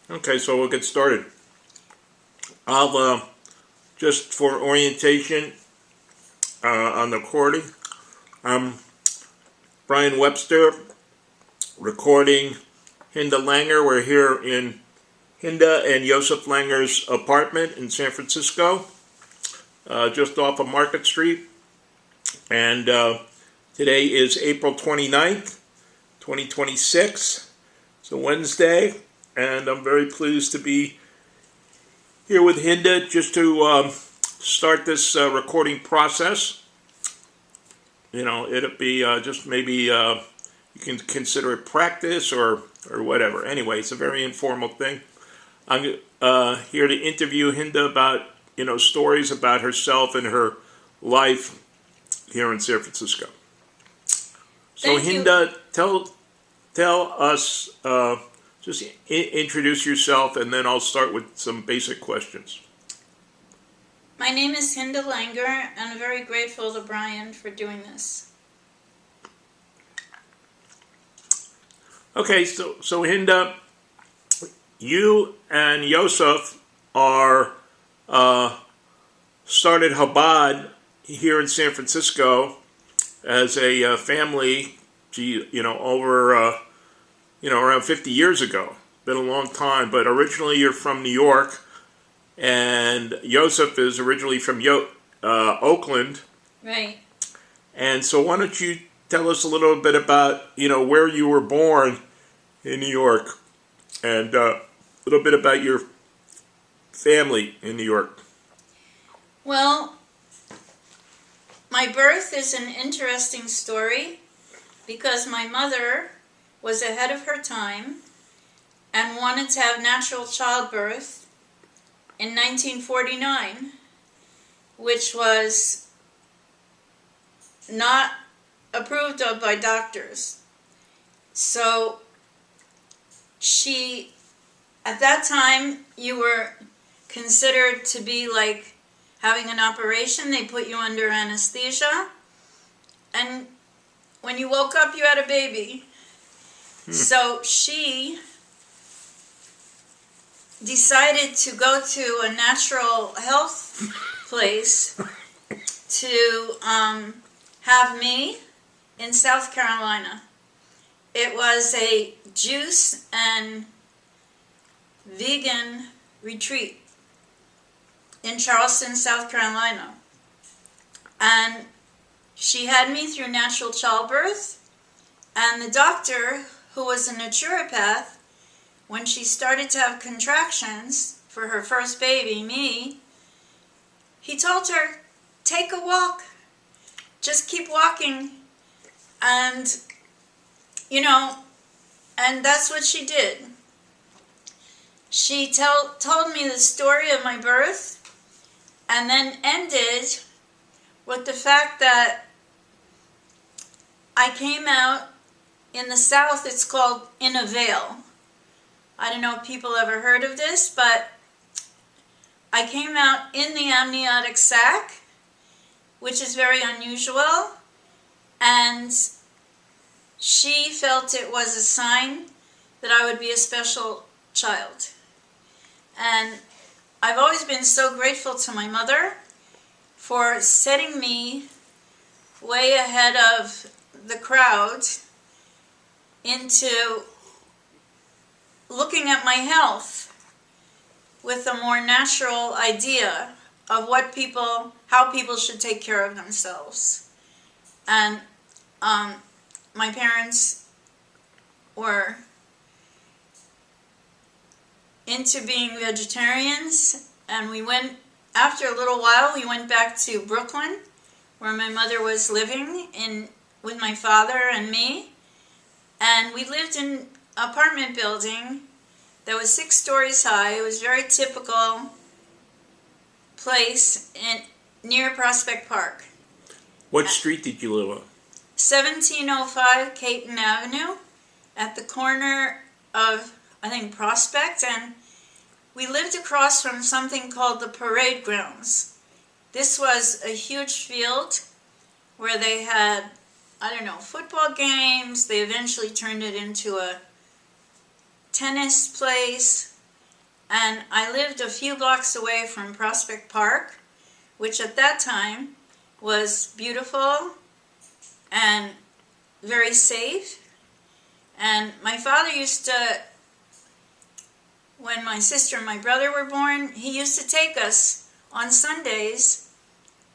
Okay, so we'll get started. I'll just for orientation on the recording. I'm Brian Webster, recording Hinda Langer. We're here in Hinda and Joseph Langer's apartment in San Francisco, just off of Market Street. And today is April 29th, 2026. It's a Wednesday, and I'm very pleased to be here with Hinda just to start this recording process. It'll be just maybe you can consider it practice or whatever. Anyway, it's a very informal thing. I'm here to interview Hinda about stories about herself and her life here in San Francisco. So Hinda, tell us, just introduce yourself, and then I'll start with some basic questions. My name is Hinda Langer, and I'm very grateful to Brian for doing this. Okay, so Hinda, you and Yosef are started Chabad here in San Francisco as a family, over around 50 years ago. Been a long time, but originally you're from New York, and Yosef is originally from Oakland. Right. And so why don't you tell us a little bit about, where you were born in New York, and a little bit about your family in New York. Well, my birth is an interesting story because my mother was ahead of her time and wanted to have natural childbirth in 1949, which was not approved of by doctors. So at that time, you were considered to be like having an operation. They put you under anesthesia, and when you woke up, you had a baby. So she decided to go to a natural health place to have me in South Carolina. It was a juice and vegan retreat in Charleston, South Carolina. And she had me through natural childbirth, and the doctor, who was a naturopath, when she started to have contractions for her first baby, me, he told her, take a walk, just keep walking. And and that's what she did. She told me the story of my birth, and then ended with the fact that I came out in the South. It's called in a veil. I don't know if people ever heard of this, but I came out in the amniotic sac, which is very unusual, and she felt it was a sign that I would be a special child. And I've always been so grateful to my mother for setting me way ahead of the crowd into looking at my health with a more natural idea of how people should take care of themselves. And my parents were into being vegetarians, and after a little while, we went back to Brooklyn, where my mother was living with my father and me, and we lived in an apartment building that was 6 stories high. It was a very typical place near Prospect Park. What street did you live on? 1705 Caton Avenue, at the corner of, I think, Prospect, and we lived across from something called the Parade Grounds. This was a huge field where they had, football games. They eventually turned it into a tennis place. And I lived a few blocks away from Prospect Park, which at that time was beautiful and very safe. And my father used to, when my sister and my brother were born, he used to take us on Sundays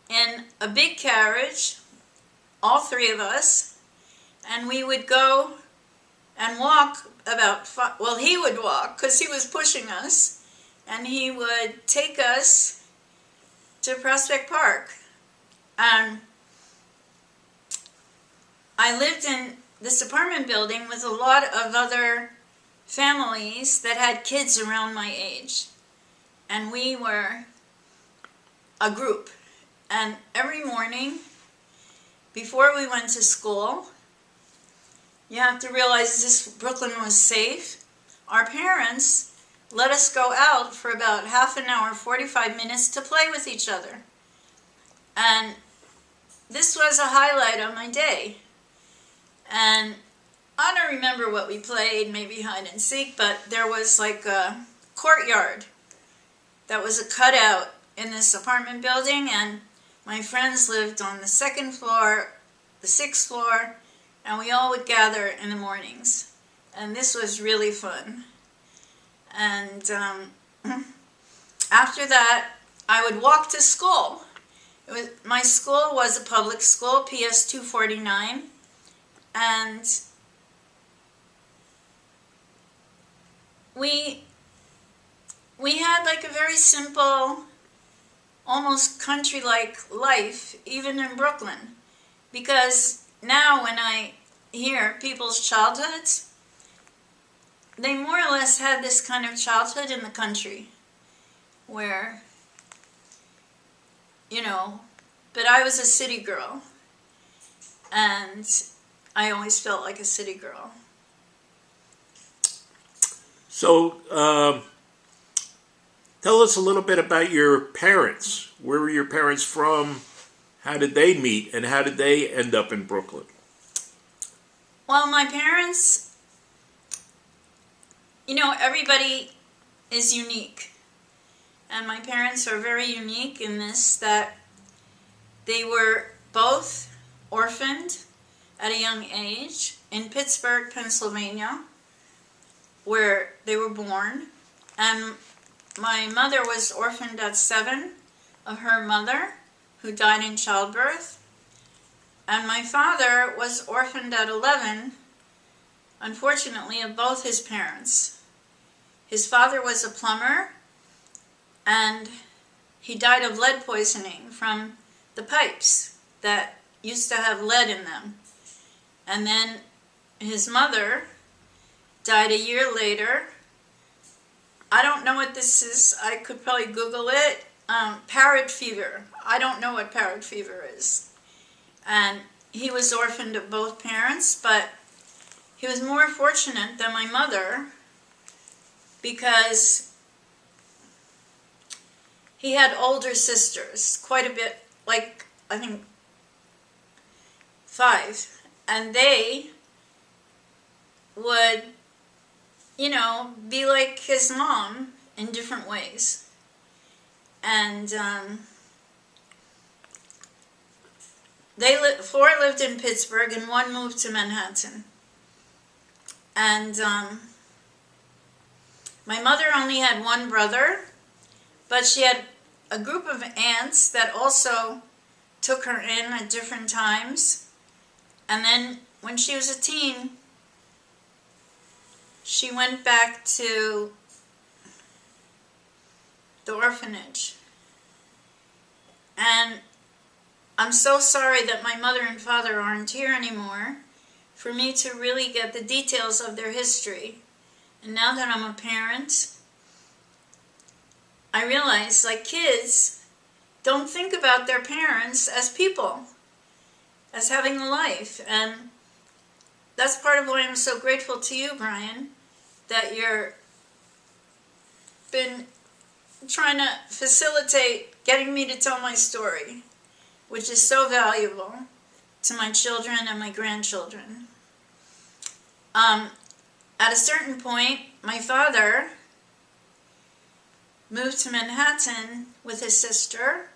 in a big carriage, all three of us, and we would go and walk well, he would walk because he was pushing us, and he would take us to Prospect Park. And I lived in this apartment building with a lot of other families that had kids around my age. And we were a group. And every morning, before we went to school, you have to realize Brooklyn was safe. Our parents let us go out for about half an hour, 45 minutes to play with each other. And this was a highlight of my day. And I don't remember what we played, maybe hide and seek, but there was like a courtyard that was a cutout in this apartment building, and my friends lived on the second floor, the sixth floor, and we all would gather in the mornings. And this was really fun. And after that, I would walk to school. My school was a public school, PS 249, and we had like a very simple, almost country-like life, even in Brooklyn. Because now when I hear people's childhoods, they more or less had this kind of childhood in the country where, but I was a city girl, and I always felt like a city girl. So, tell us a little bit about your parents. Where were your parents from? How did they meet, and how did they end up in Brooklyn? Well, my parents, everybody is unique. And my parents are very unique in this, that they were both orphaned at a young age in Pittsburgh, Pennsylvania, where they were born. And my mother was orphaned at 7 of her mother, who died in childbirth. And my father was orphaned at 11, unfortunately, of both his parents. His father was a plumber, and he died of lead poisoning from the pipes that used to have lead in them. And then his mother died a year later. I don't know what this is. I could probably Google it. Parrot fever. I don't know what parrot fever is. And he was orphaned of both parents, but he was more fortunate than my mother because he had older sisters, quite a bit, like I think 5. And they would, be like his mom in different ways. And 4 lived in Pittsburgh and 1 moved to Manhattan. And my mother only had 1 brother, but she had a group of aunts that also took her in at different times. And then when she was a teen, she went back to the orphanage. And I'm so sorry that my mother and father aren't here anymore for me to really get the details of their history. And now that I'm a parent, I realize, like, kids don't think about their parents as people, as having a life. And that's part of why I'm so grateful to you, Brian, that you're been trying to facilitate getting me to tell my story, which is so valuable to my children and my grandchildren. At a certain point, my father moved to Manhattan with his sister,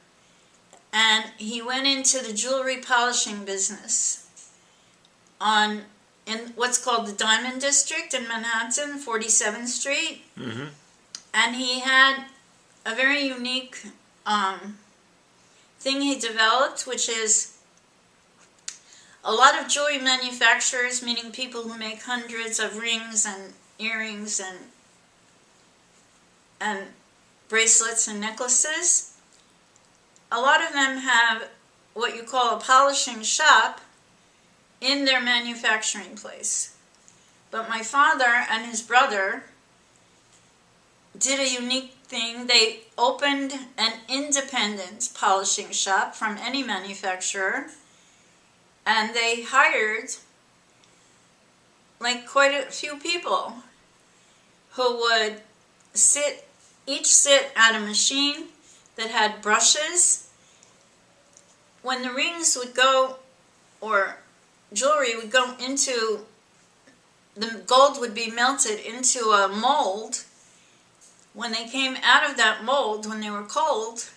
and he went into the jewelry polishing business in what's called the Diamond District in Manhattan, 47th Street. Mm-hmm. And he had a very unique thing he developed, which is a lot of jewelry manufacturers, meaning people who make hundreds of rings and earrings and bracelets and necklaces. A lot of them have what you call a polishing shop in their manufacturing place. But my father and his brother did a unique thing. They opened an independent polishing shop from any manufacturer, and they hired like quite a few people who would each sit at a machine that had brushes. When the rings would go, or jewelry would go into, the gold would be melted into a mold. When they came out of that mold, when they were cold,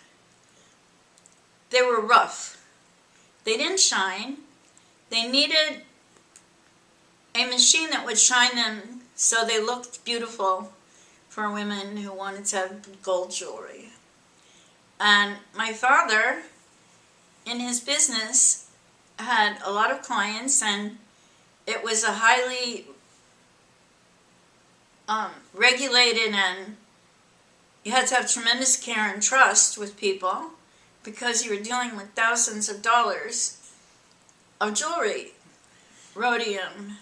they were rough. They didn't shine. They needed a machine that would shine them so they looked beautiful for women who wanted to have gold jewelry. And my father, in his business, had a lot of clients, and it was a highly regulated, and you had to have tremendous care and trust with people because you were dealing with thousands of dollars of jewelry, rhodium,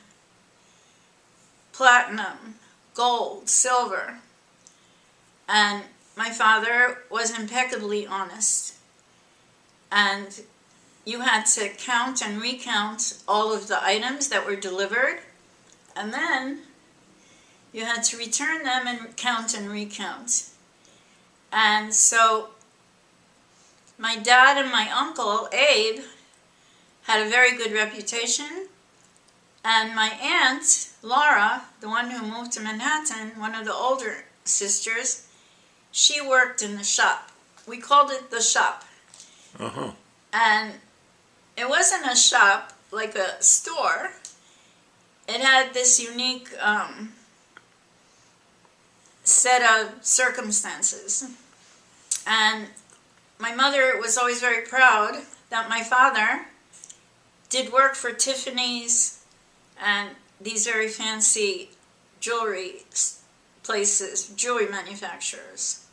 platinum, gold, silver. And my father was impeccably honest. And you had to count and recount all of the items that were delivered, and then you had to return them and count and recount. And so my dad and my uncle, Abe, had a very good reputation. And my aunt, Laura, the one who moved to Manhattan, one of the older sisters, she worked in the shop. We called it the shop. Uh-huh. And it wasn't a shop like a store. It had this unique set of circumstances. And my mother was always very proud that my father did work for Tiffany's and these very fancy jewelry places, jewelry manufacturers.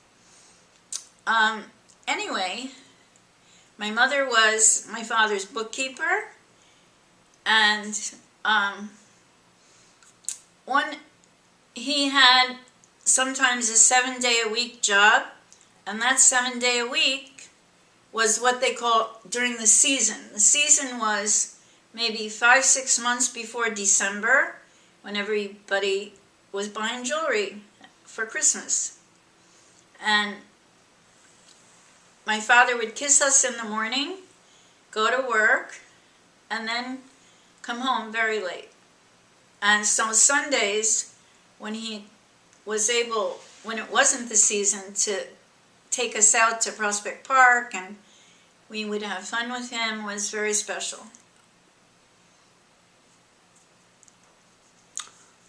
Anyway, my mother was my father's bookkeeper, and he had sometimes a 7-day-a-week job, and that 7-day-a-week was what they call during the season. The season was maybe 5-6 months before December, when everybody was buying jewelry for Christmas. And my father would kiss us in the morning, go to work, and then come home very late. And so Sundays, when he was able, when it wasn't the season, to take us out to Prospect Park and we would have fun with him, was very special.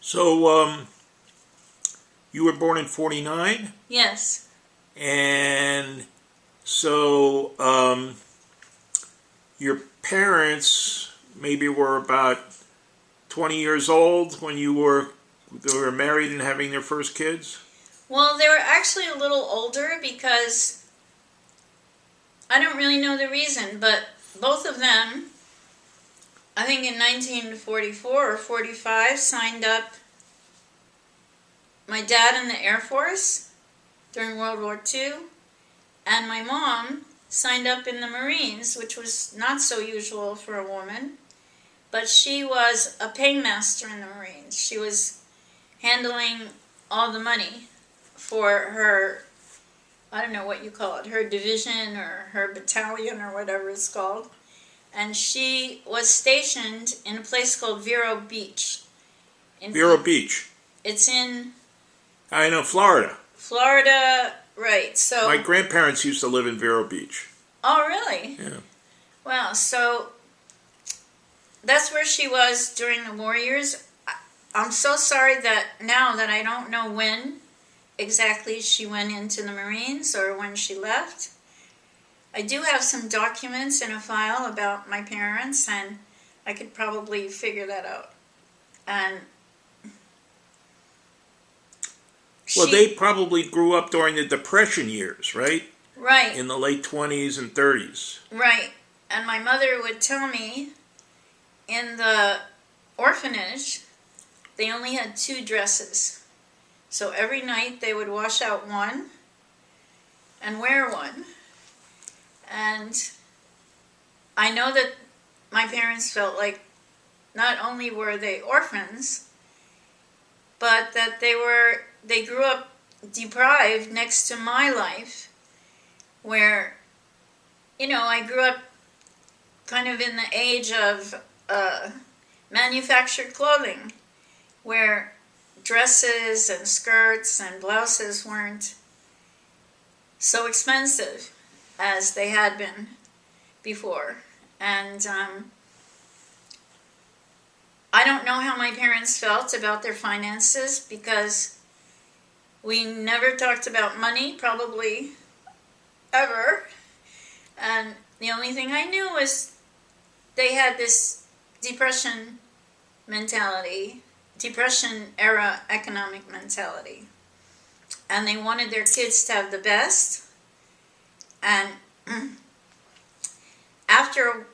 So, you were born in 49? Yes. And so, your parents maybe were about 20 years old when they were married and having their first kids? Well, they were actually a little older because I don't really know the reason, but both of them, I think in 1944 or 45, signed up. My dad in the Air Force during World War II, and my mom signed up in the Marines, which was not so usual for a woman, but she was a paymaster in the Marines. She was handling all the money for her, I don't know what you call it, her division or her battalion or whatever it's called. And she was stationed in a place called Vero Beach. Vero Beach? It's in... I know, Florida. Florida, Right. So. My grandparents used to live in Vero Beach. Oh, really? Yeah. Well, so that's where she was during the war years. I'm so sorry that now that I don't know when exactly she went into the Marines or when she left. I do have some documents in a file about my parents, and I could probably figure that out. And Well, they probably grew up during the Depression years, right? Right. In the late 20s and 30s. Right. And my mother would tell me in the orphanage, they only had 2 dresses. So every night they would wash out one and wear one. And I know that my parents felt like not only were they orphans, but that they grew up deprived next to my life, where, I grew up kind of in the age of manufactured clothing, where dresses and skirts and blouses weren't so expensive as they had been before. And I don't know how my parents felt about their finances, because we never talked about money, probably ever. And the only thing I knew was they had this Depression era economic mentality. And they wanted their kids to have the best. And after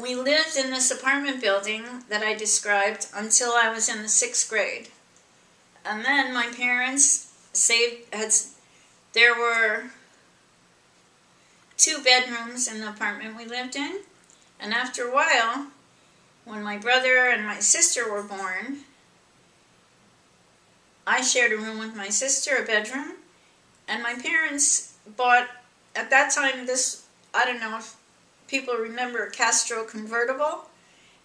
we lived in this apartment building that I described until I was in the 6th grade. And then my parents there were 2 bedrooms in the apartment we lived in. And after a while, when my brother and my sister were born, I shared a room with my sister, a bedroom. And my parents bought, at that time, I don't know if people remember, a Castro convertible.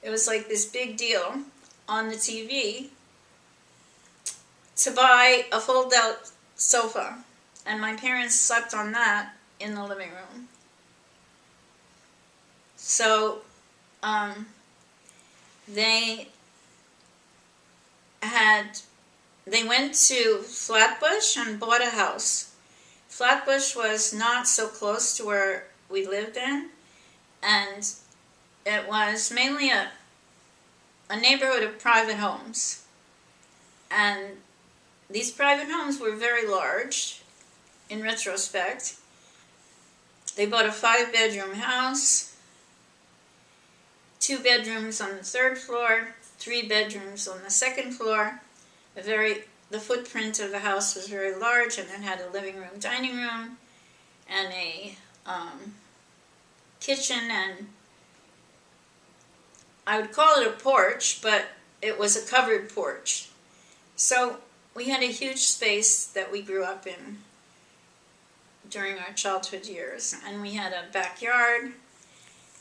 It was like this big deal on the TV to buy a fold-out sofa. And my parents slept on that in the living room. So they went to Flatbush and bought a house. Flatbush was not so close to where we lived in, and it was mainly a neighborhood of private homes. And these private homes were very large, in retrospect. They bought a 5-bedroom house, 2 bedrooms on the 3rd floor, 3 bedrooms on the 2nd floor. The footprint of the house was very large, and it had a living room, dining room, and a kitchen, and I would call it a porch, but it was a covered porch. So we had a huge space that we grew up in during our childhood years, and we had a backyard,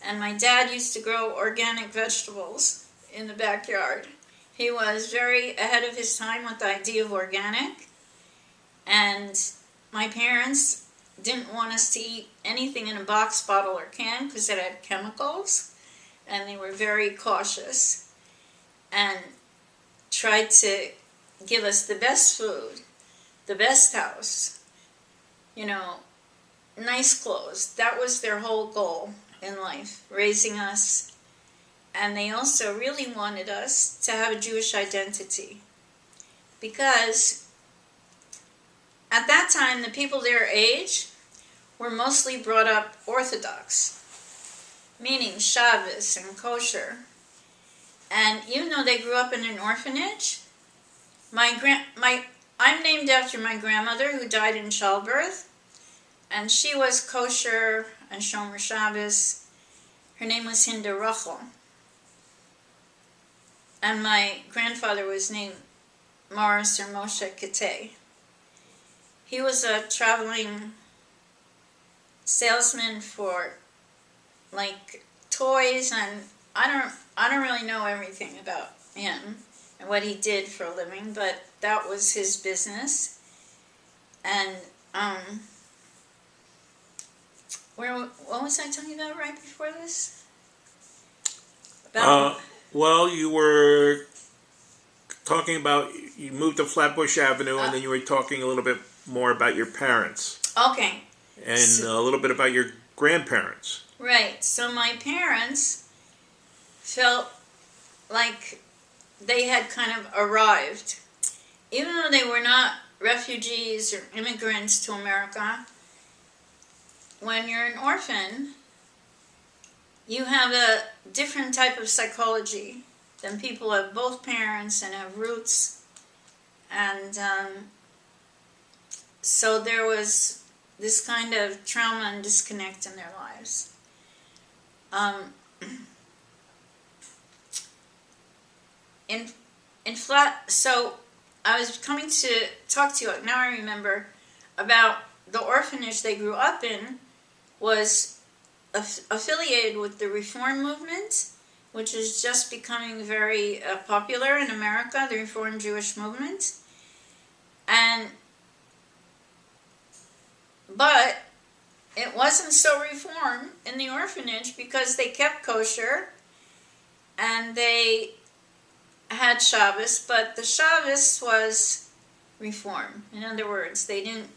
and my dad used to grow organic vegetables in the backyard. He was very ahead of his time with the idea of organic, and my parents didn't want us to eat anything in a box, bottle, or can because it had chemicals, and they were very cautious and tried to give us the best food, the best house, nice clothes. That was their whole goal in life, raising us. And they also really wanted us to have a Jewish identity, because at that time, the people their age were mostly brought up Orthodox, meaning Shabbos and kosher. And even though they grew up in an orphanage, I'm named after my grandmother, who died in childbirth, and she was kosher and Shomer Shabbos. Her name was Hinda Rachel. And my grandfather was named Morris or Moshe Kate. He was a traveling salesman for toys, and I don't really know everything about him and what he did for a living, but that was his business. And what was I talking about right before this? About Well, you were talking about you moved to Flatbush Avenue, and then you were talking a little bit more about your parents okay, and a little bit about your grandparents. right. So my parents felt like they had kind of arrived, even though they were not refugees or immigrants to America. When you're an orphan, you have a different type of psychology than people who have both parents and have roots. And so there was this kind of trauma and disconnect in their lives. So I was coming to talk to you, now I remember, about the orphanage they grew up in was affiliated with the Reform movement, which is just becoming very popular in America, the Reform Jewish movement. But it wasn't so reform in the orphanage because they kept kosher and they had Shabbos, but the Shabbos was reform. In other words, they didn't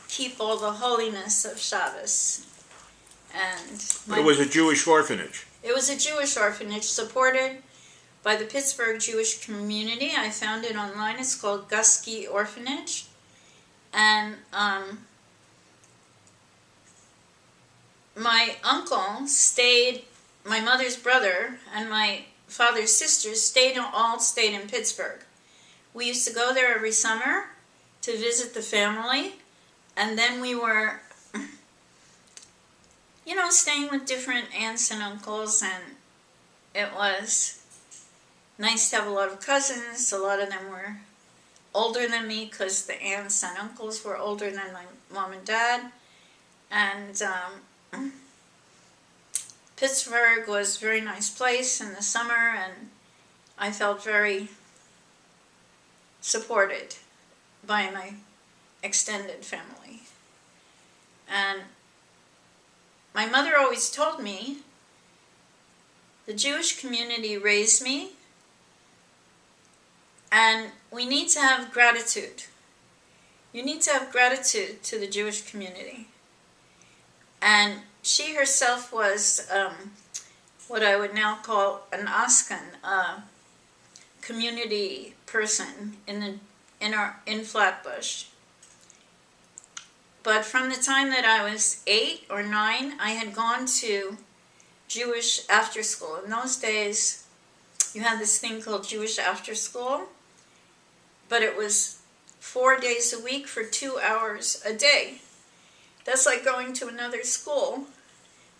keep all the holiness of Shabbos. And It was a Jewish orphanage. It was a Jewish orphanage supported by the Pittsburgh Jewish community. I found it online. It's called Gusky Orphanage. And my uncle stayed, my mother's brother and my father's sisters all stayed in Pittsburgh. We used to go there every summer to visit the family. And then we were, staying with different aunts and uncles, and it was nice to have a lot of cousins. A lot of them were older than me because the aunts and uncles were older than my mom and dad. And Pittsburgh was a very nice place in the summer, and I felt very supported by my extended family. And my mother always told me, the Jewish community raised me, and we need to have gratitude. You need to have gratitude to the Jewish community. And she herself was what I would now call an Askan, a community person in Flatbush. But from the time that I was 8 or 9, I had gone to Jewish after school. In those days, you had this thing called Jewish after school, but it was 4 days a week for 2 hours a day. That's like going to another school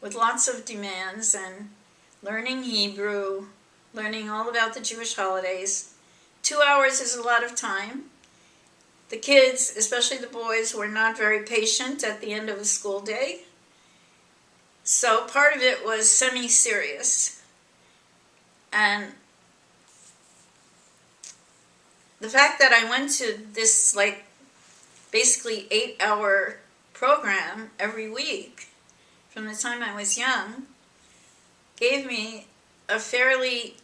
with lots of demands and learning Hebrew, learning all about the Jewish holidays. 2 hours is a lot of time. The kids, especially the boys, were not very patient at the end of a school day. So part of it was semi-serious. And the fact that I went to this basically 8-hour program every week from the time I was young gave me a fairly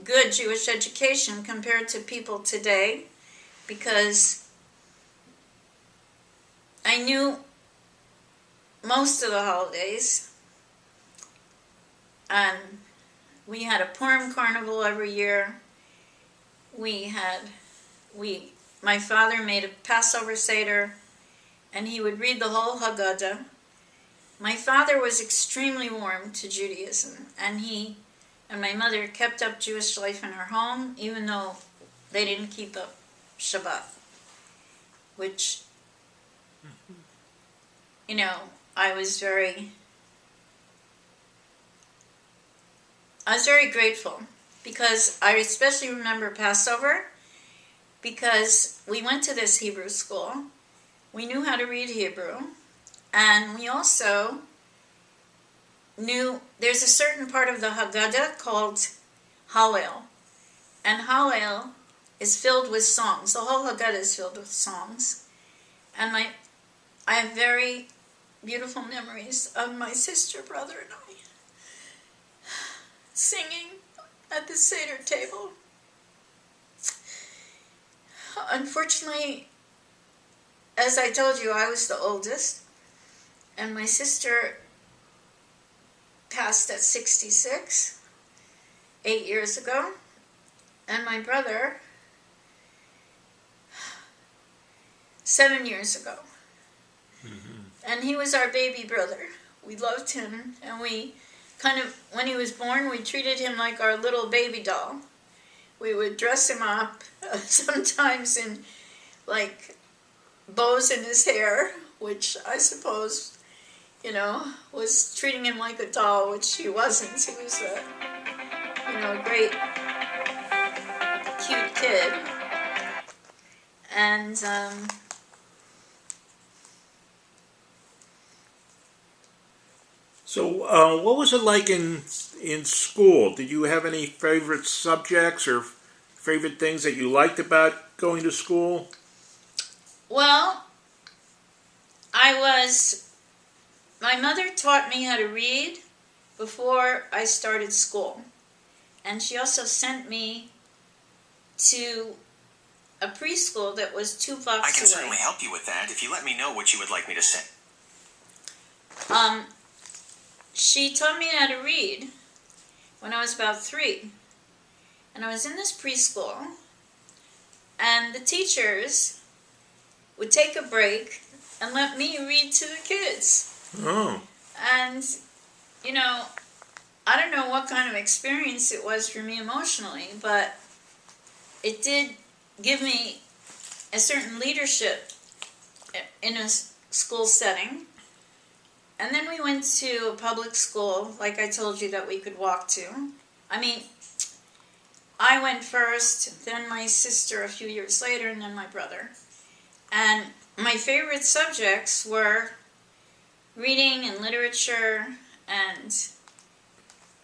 good Jewish education compared to people today, because I knew most of the holidays, and we had a Purim carnival every year. My father made a Passover Seder, and he would read the whole Haggadah. My father was extremely warm to Judaism, and he and my mother kept up Jewish life in our home, even though they didn't keep up Shabbat, which, I was very grateful, because I especially remember Passover, because we went to this Hebrew school. We knew how to read Hebrew, and we also knew there's a certain part of the Haggadah called Hallel, and Hallel is filled with songs. The whole Haggadah is filled with songs. And I have very beautiful memories of my sister, brother, and I singing at the Seder table. Unfortunately, as I told you, I was the oldest, and my sister passed at 66, 8 years ago, and my brother 7 years ago. And he was our baby brother. We loved him, and we kind of, when he was born, we treated him like our little baby doll. We would dress him up, sometimes in like bows in his hair, which I suppose, was treating him like a doll, which he wasn't. He was a great, cute kid. And So, what was it like in school? Did you have any favorite subjects or favorite things that you liked about going to school? well, my mother taught me how to read before I started school. And she also sent me to a preschool that was 2 blocks away. I can certainly help you with that if you let me know what you would like me to say. She taught me how to read when I was about 3. And I was in this preschool, and the teachers would take a break and let me read to the kids. Oh. And, I don't know what kind of experience it was for me emotionally, but it did give me a certain leadership in a school setting. And then we went to a public school, like I told you, that we could walk to. I mean, I went first, then my sister a few years later, and then my brother. And my favorite subjects were reading and literature, and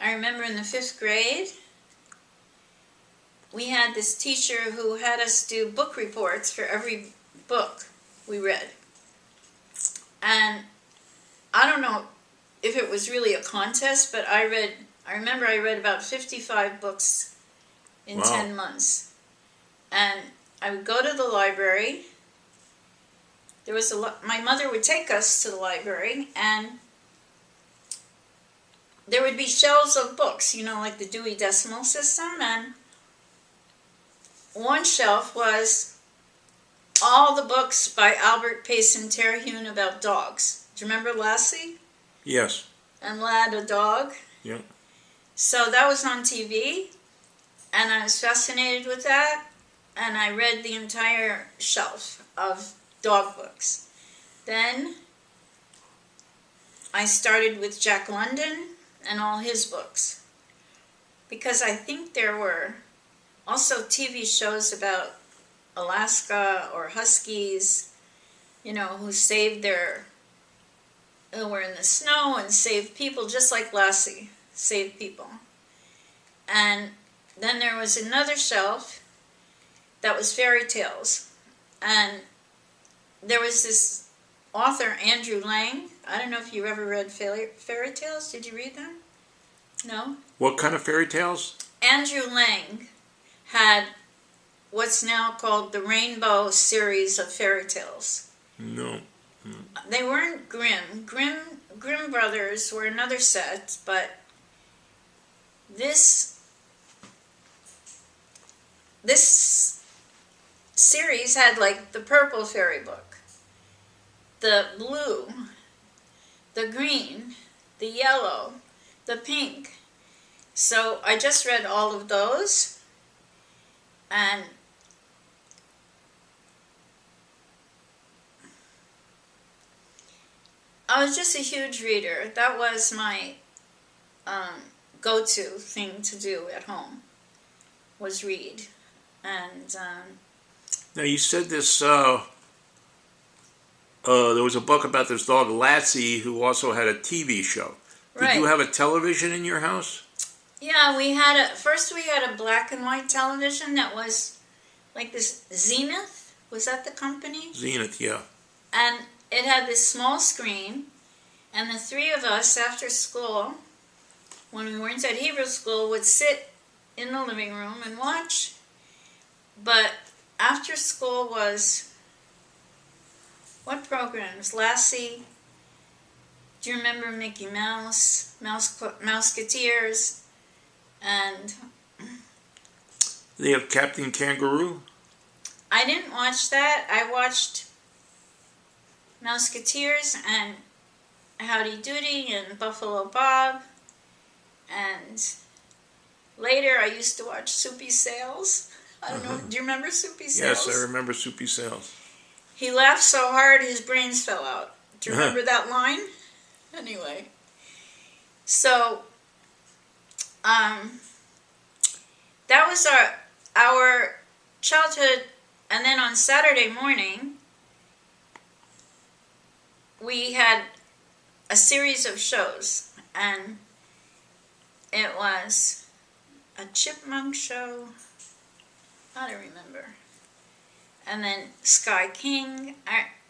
I remember in the 5th grade, we had this teacher who had us do book reports for every book we read. And I don't know if it was really a contest, but I remember I read about 55 books in Wow. 10 months. And I would go to the library. There was my mother would take us to the library, and there would be shelves of books, like the Dewey Decimal System, and one shelf was all the books by Albert Payson Terhune about dogs. Do you remember Lassie? Yes. And Lad, a dog? Yeah. So that was on TV, and I was fascinated with that, and I read the entire shelf of dog books. Then I started with Jack London and all his books, because I think there were also TV shows about Alaska or Huskies, who saved who were in the snow and saved people, just like Lassie saved people. And then there was another shelf that was fairy tales. And there was this author, Andrew Lang. I don't know if you ever read fairy tales. Did you read them? No? What kind of fairy tales? Andrew Lang had what's now called the Rainbow series of fairy tales. No. They weren't Grimm. Grimm brothers were another set, but this series had like the purple fairy book, the blue, the green, the yellow, the pink. So I just read all of those, and I was just a huge reader. That was my go-to thing to do at home, was read. And Now you said this. There was a book about this dog Lassie who also had a TV show. Did you have a television in your house? Yeah, first we had a black and white television that was like this Zenith, was that the company? Zenith, yeah. And it had this small screen, and the three of us after school, when we weren't at Hebrew school, would sit in the living room and watch. But after school was, what programs? Lassie, do you remember Mickey Mouse, Mouseketeers, and They have Captain Kangaroo. I didn't watch that. I watched Mouseketeers and Howdy Doody and Buffalo Bob, and later I used to watch Soupy Sales. I don't know, do you remember Soupy Sales? Yes, I remember Soupy Sales. He laughed so hard his brains fell out. Do you remember that line? Anyway. So, that was our childhood, and then on Saturday morning, we had a series of shows, and it was a chipmunk show, I don't remember, and then Sky King.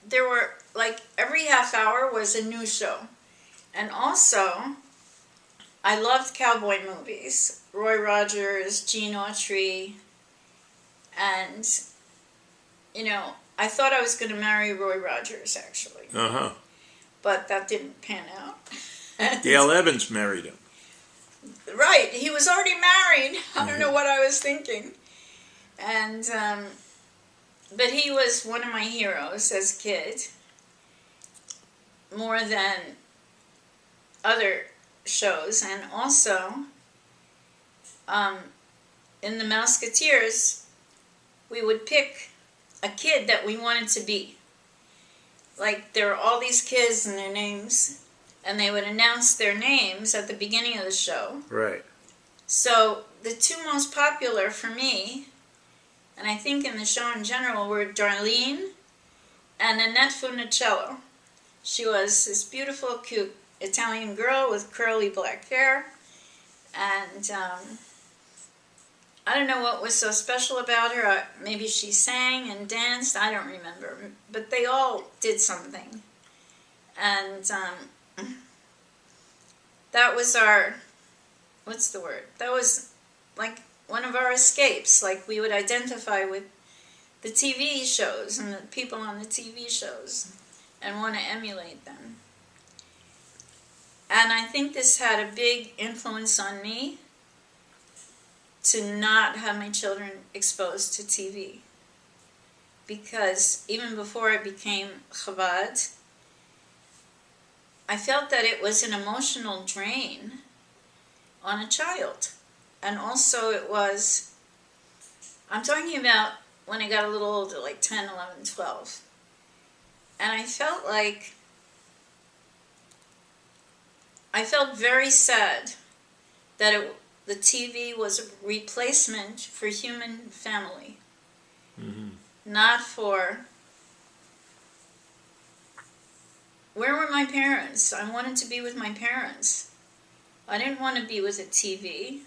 There were, like, every half hour was a new show. And also, I loved cowboy movies. Roy Rogers, Gene Autry, and, you know, I thought I was going to marry Roy Rogers, actually. Uh-huh. But that didn't pan out. Dale Evans married him. Right, he was already married. I don't know what I was thinking. And, but he was one of my heroes as a kid, more than other shows. And also, in the Mouseketeers, we would pick a kid that we wanted to be. Like, there were all these kids and their names, and they would announce their names at the beginning of the show. Right. So, the two most popular for me, and I think in the show in general, were Darlene and Annette Funicello. She was this beautiful, cute Italian girl with curly black hair, and I don't know what was so special about her. Maybe she sang and danced, I don't remember, but they all did something. And that was our, what's the word? That was like one of our escapes. Like, we would identify with the TV shows and the people on the TV shows and want to emulate them. And I think this had a big influence on me to not have my children exposed to TV. Because even before I became Chabad, I felt that it was an emotional drain on a child. And also it was, I'm talking about when I got a little older, like 10, 11, 12. And I felt like, I felt very sad that the TV was a replacement for human family. Mm-hmm. Not for, where were my parents? I wanted to be with my parents. I didn't want to be with a TV.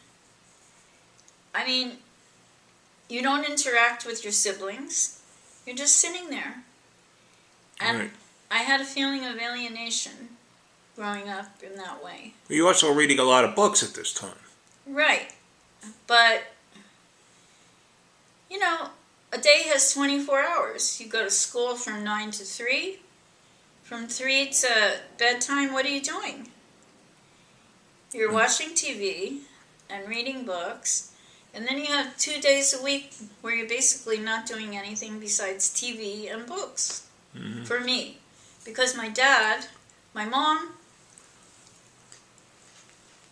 I mean, you don't interact with your siblings. You're just sitting there. And right. I had a feeling of alienation growing up in that way. You're also reading a lot of books at this time. Right. But, you know, a day has 24 hours. You go to school from 9 to 3. From 3 to bedtime, what are you doing? You're watching TV and reading books. And then you have 2 days a week where you're basically not doing anything besides TV and books. Mm-hmm. For me. Because my dad, my mom,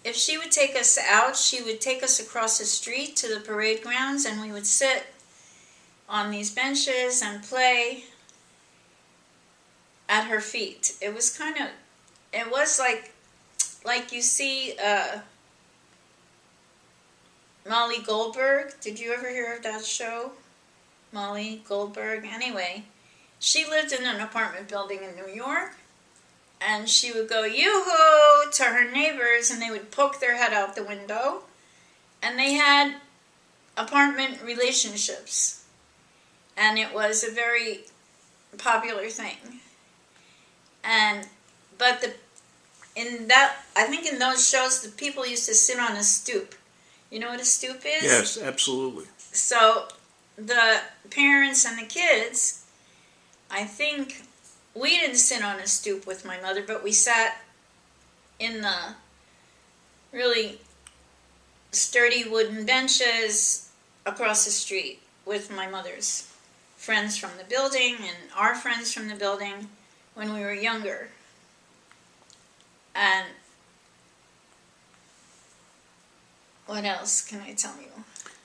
if she would take us out, she would take us across the street to the parade grounds, and we would sit on these benches and play at her feet. It was kind of, it was like you see Molly Goldberg. Did you ever hear of that show? Molly Goldberg. Anyway, she lived in an apartment building in New York, and she would go yoo-hoo to her neighbors, and they would poke their head out the window, and they had apartment relationships. and it was a very popular thing. But I think in those shows, the people used to sit on a stoop. You know what a stoop is? Yes, absolutely. So the parents and the kids, I think we didn't sit on a stoop with my mother, but we sat in the really sturdy wooden benches across the street with my mother's friends from the building and our friends from the building when we were younger. And what else can I tell you?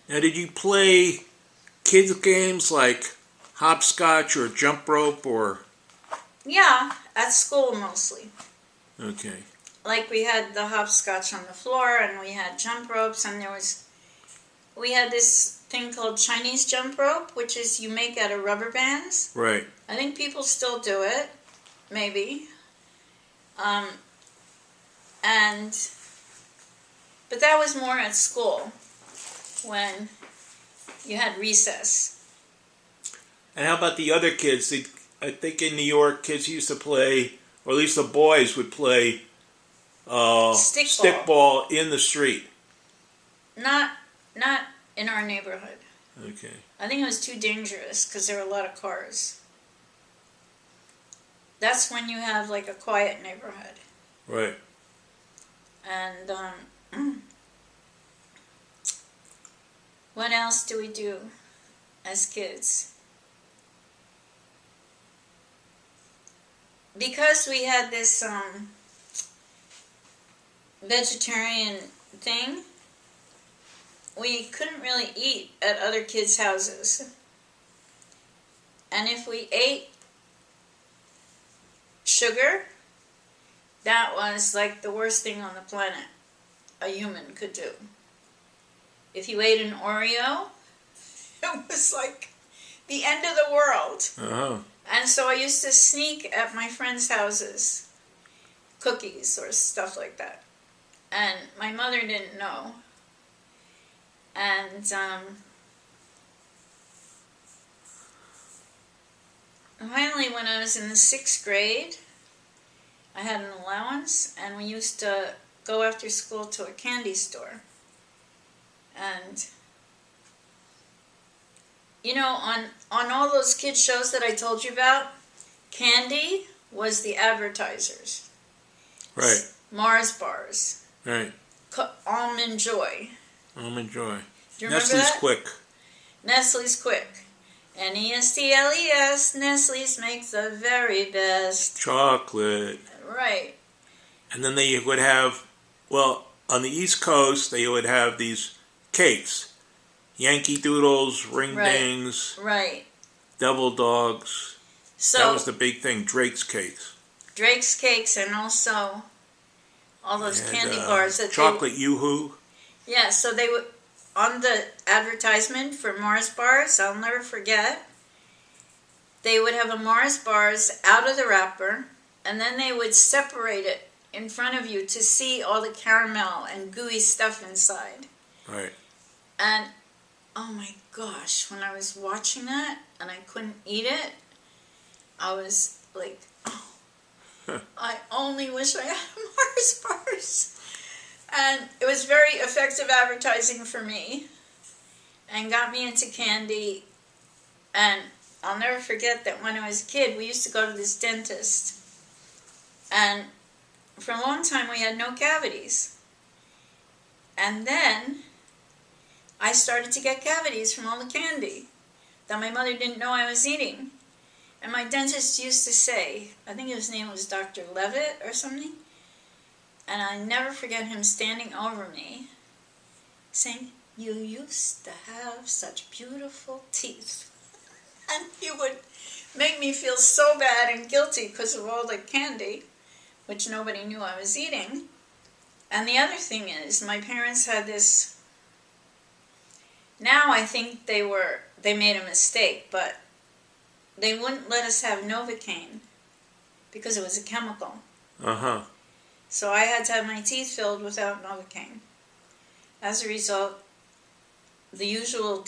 Now, did you play kids games like hopscotch or jump rope or? Yeah, at school mostly. Okay. Like we had the hopscotch on the floor, and we had jump ropes, and we had this thing called Chinese jump rope, which is you make out of rubber bands. Right. I think people still do it, maybe. But that was more at school when you had recess. And how about the other kids? I think in New York, kids used to play, or at least the boys would play stickball in the street. Not in our neighborhood. Okay. I think it was too dangerous because there were a lot of cars. That's when you have like a quiet neighborhood. Right. And what else do we do as kids? Because we had this vegetarian thing, we couldn't really eat at other kids' houses. And if we ate sugar, that was like the worst thing on the planet a human could do. If you ate an Oreo, it was like the end of the world. Uh-huh. And so I used to sneak at my friends' houses, cookies or stuff like that. And my mother didn't know. And finally, when I was in the 6th grade, I had an allowance, and we used to go after school to a candy store. And you know, on all those kids shows that I told you about, candy was the advertisers. Right. Mars bars. Right. Almond Joy. Almond Joy. Do you remember Nestle's that? Quick. Nestle's Quick. Nestles, Nestle's makes the very best. Chocolate. Right. And then they would have, well, on the East Coast, they would have these cakes. Yankee Doodles, Ring Dings, Right. Devil Dogs. So That was the big thing, Drake's Cakes. Drake's Cakes, and also all those candy bars that chocolate Yoo-hoo. Yeah, so they would, on the advertisement for Mars bars, I'll never forget, they would have a Mars bars out of the wrapper, and then they would separate it in front of you to see all the caramel and gooey stuff inside. Right. And oh my gosh, when I was watching that and I couldn't eat it, I was like, oh, I only wish I had Mars bars. And it was very effective advertising for me and got me into candy. And I'll never forget that when I was a kid, we used to go to this dentist. And for a long time, we had no cavities. And then I started to get cavities from all the candy that my mother didn't know I was eating. And my dentist used to say, I think his name was Dr. Levitt or something, and I never forget him standing over me saying, "You used to have such beautiful teeth." And he would make me feel so bad and guilty because of all the candy, which nobody knew I was eating. And the other thing is, my parents had this, now I think they made a mistake, but they wouldn't let us have Novocaine because it was a chemical. Uh-huh. So I had to have my teeth filled without Novocaine. As a result, the usual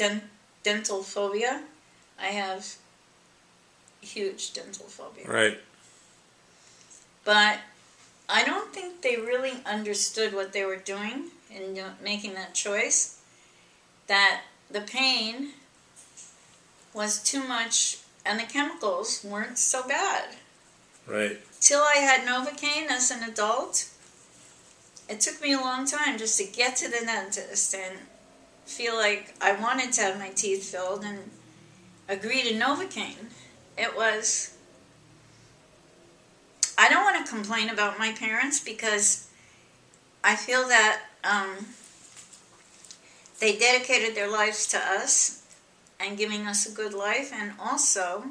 dental phobia I have huge dental phobia. Right. But I don't think they really understood what they were doing in making that choice. That the pain was too much and the chemicals weren't so bad. Right. Till I had Novocaine as an adult, it took me a long time just to get to the dentist and feel like I wanted to have my teeth filled and agree to Novocaine. It was... I don't want to complain about my parents because I feel that they dedicated their lives to us and giving us a good life, and also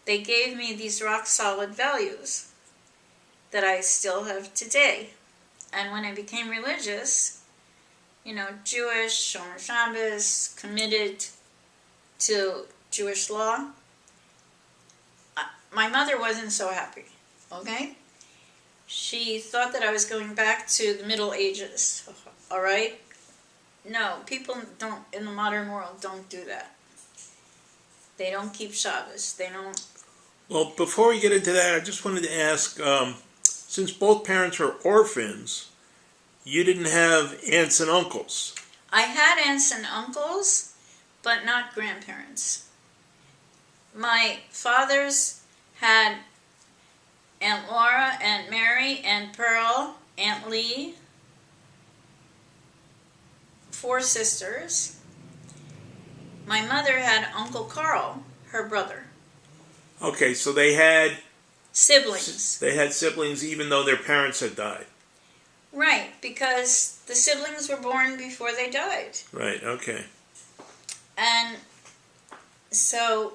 they gave me these rock solid values that I still have today. And when I became religious, Jewish, Shomer Shabbos, committed to Jewish law, my mother wasn't so happy, okay? She thought that I was going back to the Middle Ages, all right? No, people don't, in the modern world, don't do that. They don't keep Shabbos. They don't... Well, before we get into that, I just wanted to ask, since both parents were orphans, you didn't have aunts and uncles. I had aunts and uncles, but not grandparents. My father's had Aunt Laura, Aunt Mary, Aunt Pearl, Aunt Lee, 4 sisters. My mother had Uncle Carl, her brother. Okay, so they had Siblings. They had siblings even though their parents had died. Right, because the siblings were born before they died. Right, okay. And so